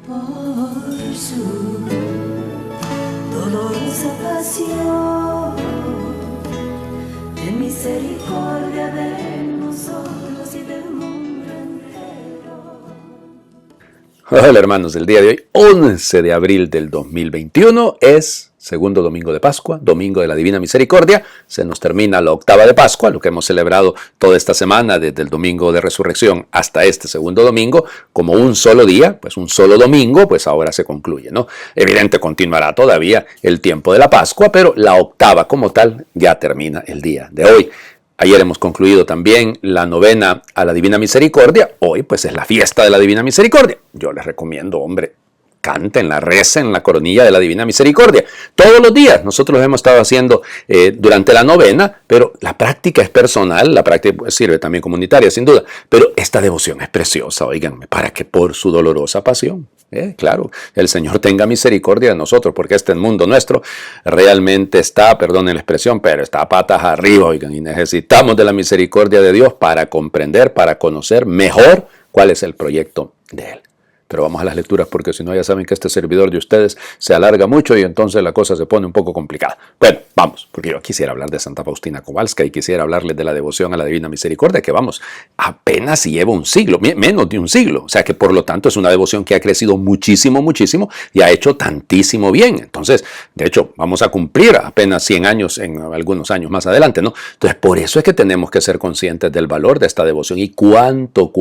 Por su dolorosa pasión, ten misericordia de nosotros y del mundo entero. Hola hermanos, el día de hoy, 11 de abril del 2021, es segundo domingo de Pascua, domingo de la Divina Misericordia. Se nos termina la octava de Pascua, lo que hemos celebrado toda esta semana, desde el domingo de Resurrección hasta este segundo domingo, como un solo día, pues un solo domingo, pues ahora se concluye, ¿no? Evidente continuará todavía el tiempo de la Pascua, pero la octava como tal ya termina el día de hoy. Ayer hemos concluido también la novena a la Divina Misericordia. Hoy pues es la fiesta de la Divina Misericordia. Yo les recomiendo, hombre, cántenla, recen la coronilla de la Divina Misericordia. Todos los días nosotros lo hemos estado haciendo durante la novena, pero la práctica es personal, la práctica pues, sirve también comunitaria sin duda, pero esta devoción es preciosa, óiganme, para que por su dolorosa pasión, claro, el Señor tenga misericordia de nosotros, porque este mundo nuestro realmente está, perdonen la expresión, pero está patas arriba, oigan, y necesitamos de la misericordia de Dios para comprender, para conocer mejor cuál es el proyecto de Él. Pero vamos a las lecturas porque si no ya saben que este servidor de ustedes se alarga mucho y entonces la cosa se pone un poco complicada. Bueno, vamos, porque yo quisiera hablar de Santa Faustina Kowalska y quisiera hablarles de la devoción a la Divina Misericordia, que vamos, apenas lleva un siglo, menos de un siglo. O sea que por lo tanto es una devoción que ha crecido muchísimo, muchísimo y ha hecho tantísimo bien. Entonces, de hecho, vamos a cumplir apenas 100 años en algunos años más adelante, ¿no? Entonces, por eso es que tenemos que ser conscientes del valor de esta devoción y cuánto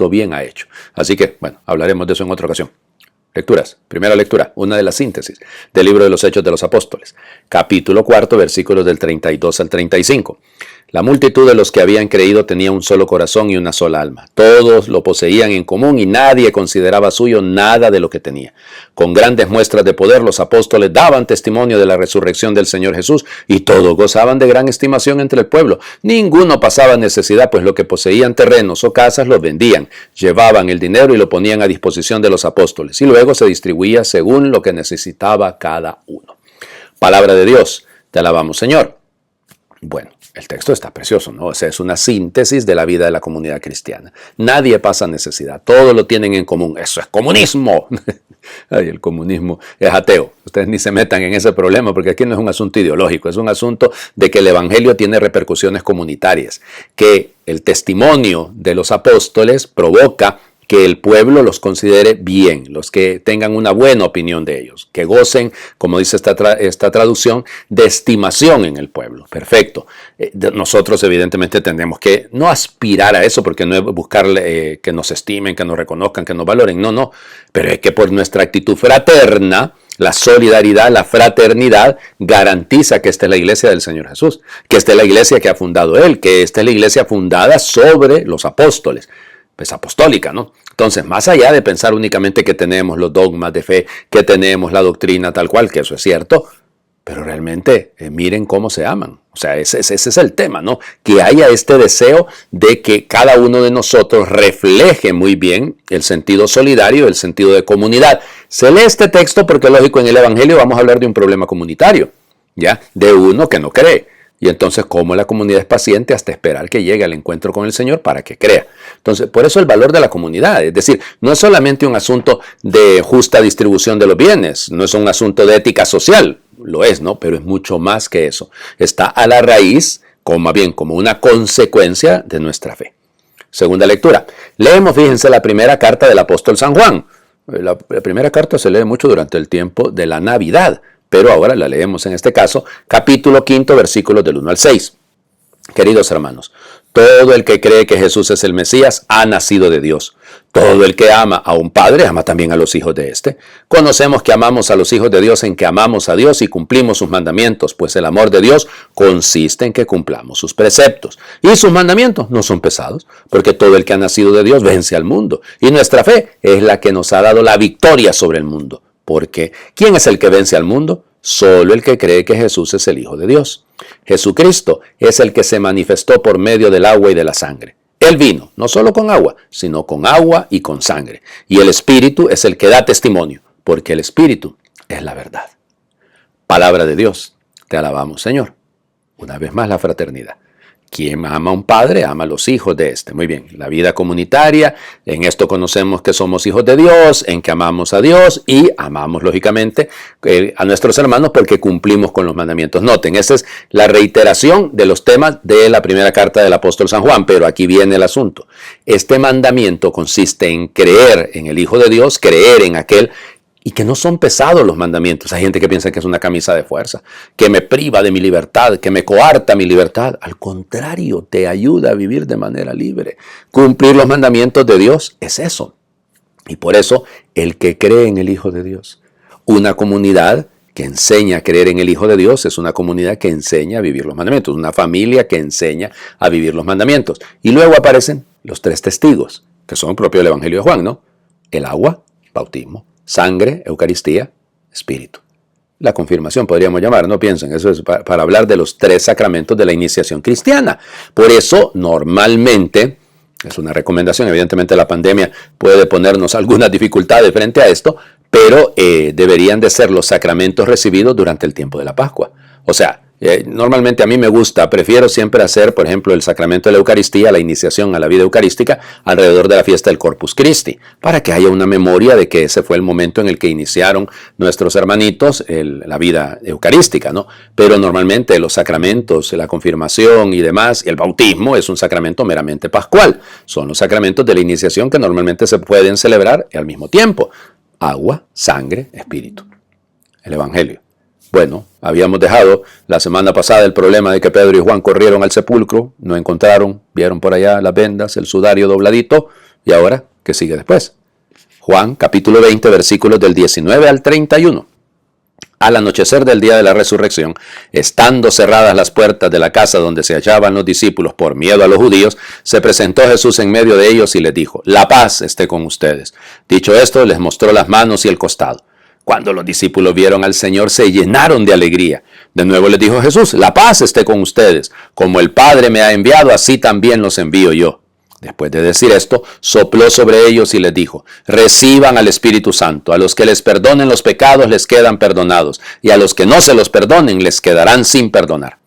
bien ha hecho. Así que, bueno, hablaremos de eso en otra ocasión. Lecturas. Primera lectura, una de las síntesis del libro de los Hechos de los Apóstoles. Capítulo 4, versículos del 32 al 35. La multitud de los que habían creído tenía un solo corazón y una sola alma. Todos lo poseían en común y nadie consideraba suyo nada de lo que tenía. Con grandes muestras de poder los apóstoles daban testimonio de la resurrección del Señor Jesús y todos gozaban de gran estimación entre el pueblo. Ninguno pasaba necesidad, pues lo que poseían terrenos o casas los vendían, llevaban el dinero y lo ponían a disposición de los apóstoles y luego se distribuía según lo que necesitaba cada uno. Palabra de Dios. Te alabamos, Señor. Bueno, el texto está precioso, ¿no? O sea, es una síntesis de la vida de la comunidad cristiana. Nadie pasa necesidad, todos lo tienen en común. Eso es comunismo. Ay, el comunismo es ateo. Ustedes ni se metan en ese problema porque aquí no es un asunto ideológico, es un asunto de que el evangelio tiene repercusiones comunitarias, que el testimonio de los apóstoles provoca que el pueblo los considere bien, los que tengan una buena opinión de ellos, que gocen, como dice esta traducción, de estimación en el pueblo. Perfecto. Nosotros evidentemente tenemos que no aspirar a eso, porque no es buscar que nos estimen, que nos reconozcan, que nos valoren, no, pero es que por nuestra actitud fraterna, la solidaridad, la fraternidad garantiza que esta es la iglesia del Señor Jesús, que esta es la iglesia que ha fundado Él, que esta es la iglesia fundada sobre los apóstoles. Pues apostólica, ¿no? Entonces, más allá de pensar únicamente que tenemos los dogmas de fe, que tenemos la doctrina tal cual, que eso es cierto, pero realmente miren cómo se aman. O sea, ese es el tema, ¿no? Que haya este deseo de que cada uno de nosotros refleje muy bien el sentido solidario, el sentido de comunidad. Se lee este texto porque, lógico, en el Evangelio vamos a hablar de un problema comunitario, ¿ya? De uno que no cree. Y entonces, ¿cómo la comunidad es paciente hasta esperar que llegue al encuentro con el Señor para que crea? Entonces, por eso el valor de la comunidad. Es decir, no es solamente un asunto de justa distribución de los bienes, no es un asunto de ética social, lo es, ¿no? Pero es mucho más que eso. Está a la raíz, más bien como una consecuencia de nuestra fe. Segunda lectura. Leemos, fíjense, la primera carta del apóstol San Juan. La primera carta se lee mucho durante el tiempo de la Navidad. Pero ahora la leemos en este caso, capítulo 5, versículos del 1 al 6. Queridos hermanos, todo el que cree que Jesús es el Mesías ha nacido de Dios. Todo el que ama a un padre ama también a los hijos de éste. Conocemos que amamos a los hijos de Dios en que amamos a Dios y cumplimos sus mandamientos, pues el amor de Dios consiste en que cumplamos sus preceptos. Y sus mandamientos no son pesados, porque todo el que ha nacido de Dios vence al mundo. Y nuestra fe es la que nos ha dado la victoria sobre el mundo. Porque, ¿quién es el que vence al mundo? Solo el que cree que Jesús es el Hijo de Dios. Jesucristo es el que se manifestó por medio del agua y de la sangre. Él vino, no solo con agua, sino con agua y con sangre. Y el Espíritu es el que da testimonio, porque el Espíritu es la verdad. Palabra de Dios. Te alabamos, Señor. Una vez más la fraternidad. Quien ama a un padre, ama a los hijos de este. Muy bien, la vida comunitaria, en esto conocemos que somos hijos de Dios, en que amamos a Dios y amamos, lógicamente, a nuestros hermanos porque cumplimos con los mandamientos. Noten, esa es la reiteración de los temas de la primera carta del apóstol San Juan, pero aquí viene el asunto. Este mandamiento consiste en creer en el Hijo de Dios, creer en aquel. Y que no son pesados los mandamientos. Hay gente que piensa que es una camisa de fuerza, que me priva de mi libertad, que me coarta mi libertad. Al contrario, te ayuda a vivir de manera libre. Cumplir los mandamientos de Dios es eso. Y por eso, el que cree en el Hijo de Dios, una comunidad que enseña a creer en el Hijo de Dios, es una comunidad que enseña a vivir los mandamientos, una familia que enseña a vivir los mandamientos. Y luego aparecen los 3 testigos, que son propios del Evangelio de Juan, ¿no? El agua, bautismo. Sangre, Eucaristía, Espíritu. La confirmación podríamos llamar, no piensen, eso es para hablar de los 3 sacramentos de la iniciación cristiana. Por eso, normalmente, es una recomendación, evidentemente la pandemia puede ponernos algunas dificultades frente a esto, pero deberían de ser los sacramentos recibidos durante el tiempo de la Pascua. O sea, normalmente a mí me gusta, prefiero siempre hacer, por ejemplo, el sacramento de la Eucaristía, la iniciación a la vida eucarística, alrededor de la fiesta del Corpus Christi, para que haya una memoria de que ese fue el momento en el que iniciaron nuestros hermanitos la vida eucarística, ¿no? Pero normalmente los sacramentos, la confirmación y demás, el bautismo es un sacramento meramente pascual. Son los sacramentos de la iniciación que normalmente se pueden celebrar al mismo tiempo. Agua, sangre, espíritu. El Evangelio. Bueno, habíamos dejado la semana pasada el problema de que Pedro y Juan corrieron al sepulcro, no encontraron, vieron por allá las vendas, el sudario dobladito, y ahora, ¿qué sigue después? Juan, capítulo 20, versículos del 19 al 31. Al anochecer del día de la resurrección, estando cerradas las puertas de la casa donde se hallaban los discípulos por miedo a los judíos, se presentó Jesús en medio de ellos y les dijo: «La paz esté con ustedes». Dicho esto, les mostró las manos y el costado. Cuando los discípulos vieron al Señor, se llenaron de alegría. De nuevo les dijo Jesús: «La paz esté con ustedes. Como el Padre me ha enviado, así también los envío yo». Después de decir esto, sopló sobre ellos y les dijo: «Reciban al Espíritu Santo. A los que les perdonen los pecados les quedan perdonados, y a los que no se los perdonen les quedarán sin perdonar».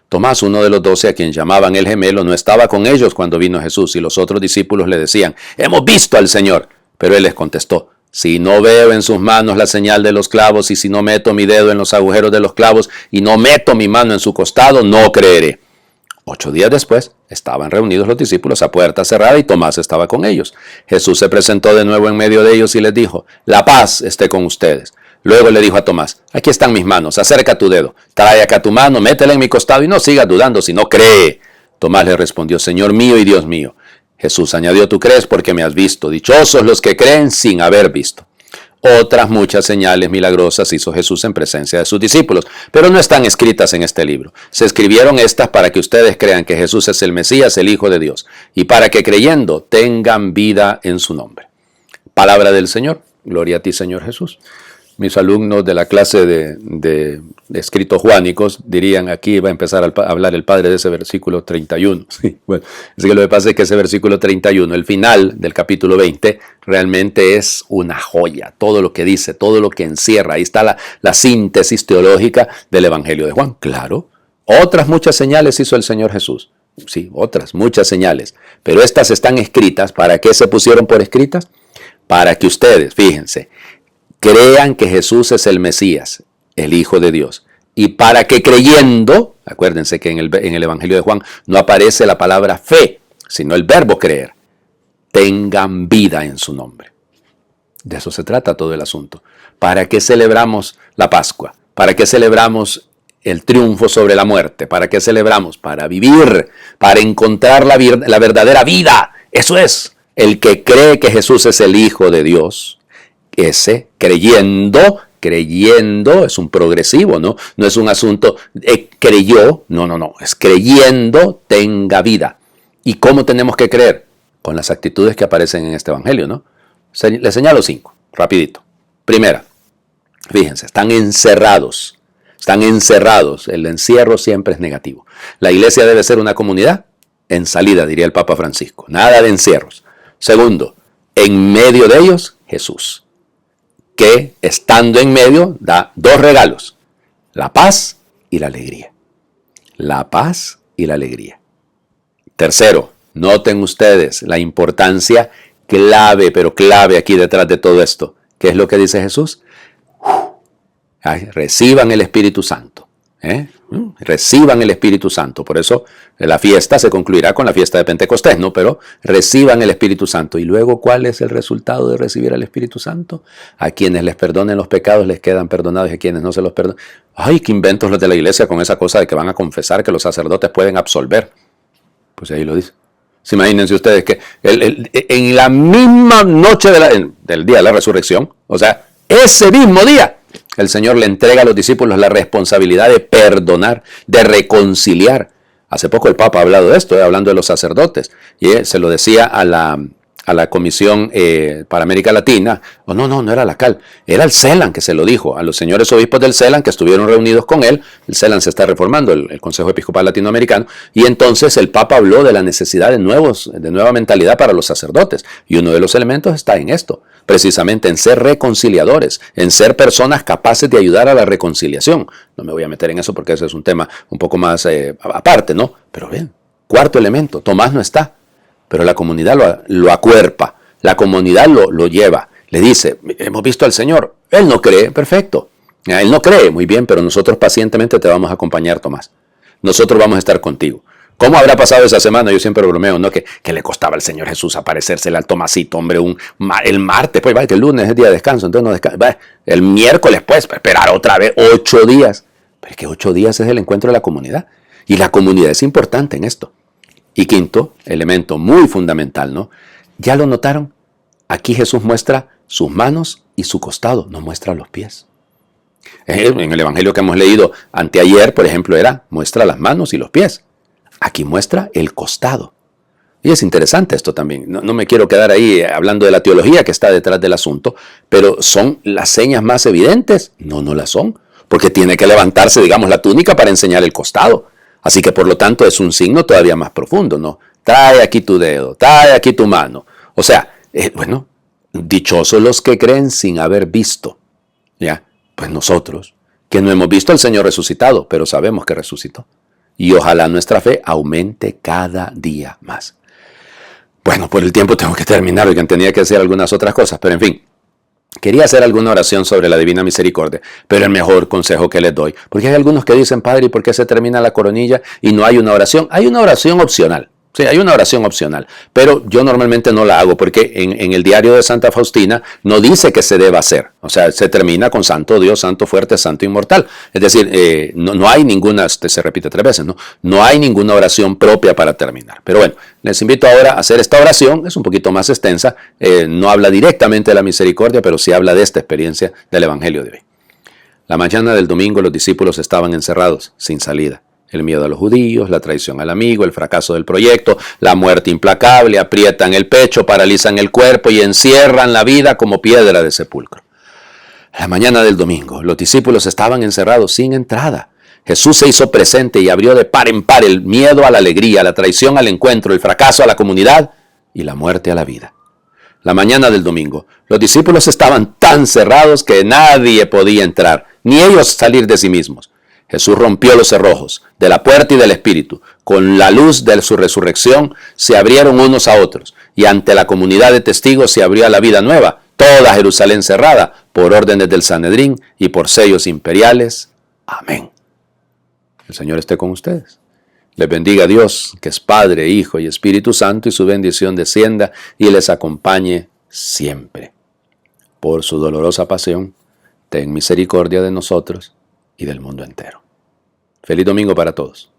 Tomás, uno de los 12, a quien llamaban el gemelo, no estaba con ellos cuando vino Jesús, y los otros discípulos le decían: «Hemos visto al Señor». Pero él les contestó: «Si no veo en sus manos la señal de los clavos, y si no meto mi dedo en los agujeros de los clavos, y no meto mi mano en su costado, no creeré». 8 días después, estaban reunidos los discípulos a puerta cerrada y Tomás estaba con ellos. Jesús se presentó de nuevo en medio de ellos y les dijo: «La paz esté con ustedes». Luego le dijo a Tomás: «Aquí están mis manos, acerca tu dedo, trae acá tu mano, métela en mi costado y no sigas dudando, sino cree». Tomás le respondió: «Señor mío y Dios mío». Jesús añadió: «Tú crees porque me has visto. Dichosos los que creen sin haber visto». Otras muchas señales milagrosas hizo Jesús en presencia de sus discípulos, pero no están escritas en este libro. Se escribieron estas para que ustedes crean que Jesús es el Mesías, el Hijo de Dios, y para que creyendo tengan vida en su nombre. Palabra del Señor. Gloria a ti, Señor Jesús. Mis alumnos de la clase de escritos juánicos dirían: aquí va a empezar a hablar el padre de ese versículo 31. Sí, bueno, así que lo que pasa es que ese versículo 31, el final del capítulo 20, realmente es una joya. Todo lo que dice, todo lo que encierra. Ahí está la síntesis teológica del Evangelio de Juan. Claro, otras muchas señales hizo el Señor Jesús. Sí, otras muchas señales. Pero estas están escritas. ¿Para qué se pusieron por escritas? Para que ustedes, fíjense, crean que Jesús es el Mesías, el Hijo de Dios. Y para que creyendo, acuérdense que en el Evangelio de Juan no aparece la palabra fe, sino el verbo creer, tengan vida en su nombre. De eso se trata todo el asunto. ¿Para qué celebramos la Pascua? ¿Para qué celebramos el triunfo sobre la muerte? ¿Para qué celebramos? Para vivir, para encontrar la verdadera vida. Eso es, el que cree que Jesús es el Hijo de Dios. Ese, creyendo es un progresivo, ¿no? No es un asunto, creyó, no, es creyendo tenga vida. ¿Y cómo tenemos que creer? Con las actitudes que aparecen en este Evangelio, ¿no? Les señalo 5, rapidito. Primera, fíjense, están encerrados, el encierro siempre es negativo. La iglesia debe ser una comunidad en salida, diría el Papa Francisco, nada de encierros. Segundo, en medio de ellos, Jesús, que estando en medio da 2 regalos: la paz y la alegría. La paz y la alegría. Tercero, noten ustedes la importancia clave, pero clave aquí detrás de todo esto. ¿Qué es lo que dice Jesús? Ay, reciban el Espíritu Santo. Reciban el Espíritu Santo. Por eso la fiesta se concluirá con la fiesta de Pentecostés, ¿no? Pero reciban el Espíritu Santo. Y luego, ¿cuál es el resultado de recibir el Espíritu Santo? A quienes les perdonen los pecados les quedan perdonados, y a quienes no se los perdonan. Ay, qué inventos los de la iglesia con esa cosa de que van a confesar que los sacerdotes pueden absolver. Pues ahí lo dice. Imagínense ustedes que en la misma noche del día de la resurrección, o sea, ese mismo día, el Señor le entrega a los discípulos la responsabilidad de perdonar, de reconciliar. Hace poco el Papa ha hablado de esto, hablando de los sacerdotes, y se lo decía a la Comisión para América Latina. No era la CAL, era el CELAN que se lo dijo a los señores obispos del CELAN que estuvieron reunidos con él. El CELAN se está reformando, el Consejo Episcopal Latinoamericano, y entonces el Papa habló de la necesidad de nueva mentalidad para los sacerdotes, y uno de los elementos está en esto, precisamente en ser reconciliadores, en ser personas capaces de ayudar a la reconciliación. No me voy a meter en eso porque ese es un tema un poco más aparte, ¿no? Pero bien, cuarto elemento, Tomás no está, pero la comunidad lo acuerpa, la comunidad lo lleva, le dice, hemos visto al Señor, Él no cree, perfecto, Él no cree, muy bien, pero nosotros pacientemente te vamos a acompañar, Tomás, nosotros vamos a estar contigo. ¿Cómo habrá pasado esa semana? Yo siempre bromeo, ¿no? Que le costaba al Señor Jesús aparecérsele al Tomasito, hombre, el martes, pues, vaya, que el lunes es día de descanso, entonces no descansa, el miércoles, pues, esperar otra vez 8 días, pero es que 8 días es el encuentro de la comunidad, y la comunidad es importante en esto. Y quinto, elemento muy fundamental, ¿no? ¿Ya lo notaron? Aquí Jesús muestra sus manos y su costado, no muestra los pies. En el evangelio que hemos leído anteayer, por ejemplo, muestra las manos y los pies. Aquí muestra el costado. Y es interesante esto también. No me quiero quedar ahí hablando de la teología que está detrás del asunto, pero ¿son las señas más evidentes? No las son, porque tiene que levantarse, digamos, la túnica para enseñar el costado. Así que por lo tanto es un signo todavía más profundo, ¿no? Trae aquí tu dedo, trae aquí tu mano. O sea, dichosos los que creen sin haber visto. ¿Ya? Pues nosotros, que no hemos visto al Señor resucitado, pero sabemos que resucitó. Y ojalá nuestra fe aumente cada día más. Bueno, por el tiempo tengo que terminar, porque tenía que hacer algunas otras cosas, pero en fin. Quería hacer alguna oración sobre la Divina Misericordia, pero el mejor consejo que les doy, porque hay algunos que dicen, Padre, ¿y por qué se termina la coronilla y no hay una oración? Hay una oración opcional. Sí, hay una oración opcional, pero yo normalmente no la hago porque en el diario de Santa Faustina no dice que se deba hacer. O sea, se termina con Santo Dios, Santo Fuerte, Santo Inmortal. Es decir, no hay ninguna, se repite 3 veces, ¿no? No hay ninguna oración propia para terminar. Pero bueno, les invito ahora a hacer esta oración, es un poquito más extensa, no habla directamente de la misericordia, pero sí habla de esta experiencia del Evangelio de hoy. La mañana del domingo los discípulos estaban encerrados, sin salida. El miedo a los judíos, la traición al amigo, el fracaso del proyecto, la muerte implacable, aprietan el pecho, paralizan el cuerpo y encierran la vida como piedra de sepulcro. La mañana del domingo, los discípulos estaban encerrados sin entrada. Jesús se hizo presente y abrió de par en par el miedo a la alegría, la traición al encuentro, el fracaso a la comunidad y la muerte a la vida. La mañana del domingo, los discípulos estaban tan cerrados que nadie podía entrar, ni ellos salir de sí mismos. Jesús rompió los cerrojos de la puerta y del Espíritu. Con la luz de su resurrección se abrieron unos a otros y ante la comunidad de testigos se abrió la vida nueva, toda Jerusalén cerrada por órdenes del Sanedrín y por sellos imperiales. Amén. El Señor esté con ustedes. Les bendiga Dios, que es Padre, Hijo y Espíritu Santo, y su bendición descienda y les acompañe siempre. Por su dolorosa pasión, ten misericordia de nosotros y del mundo entero. Feliz domingo para todos.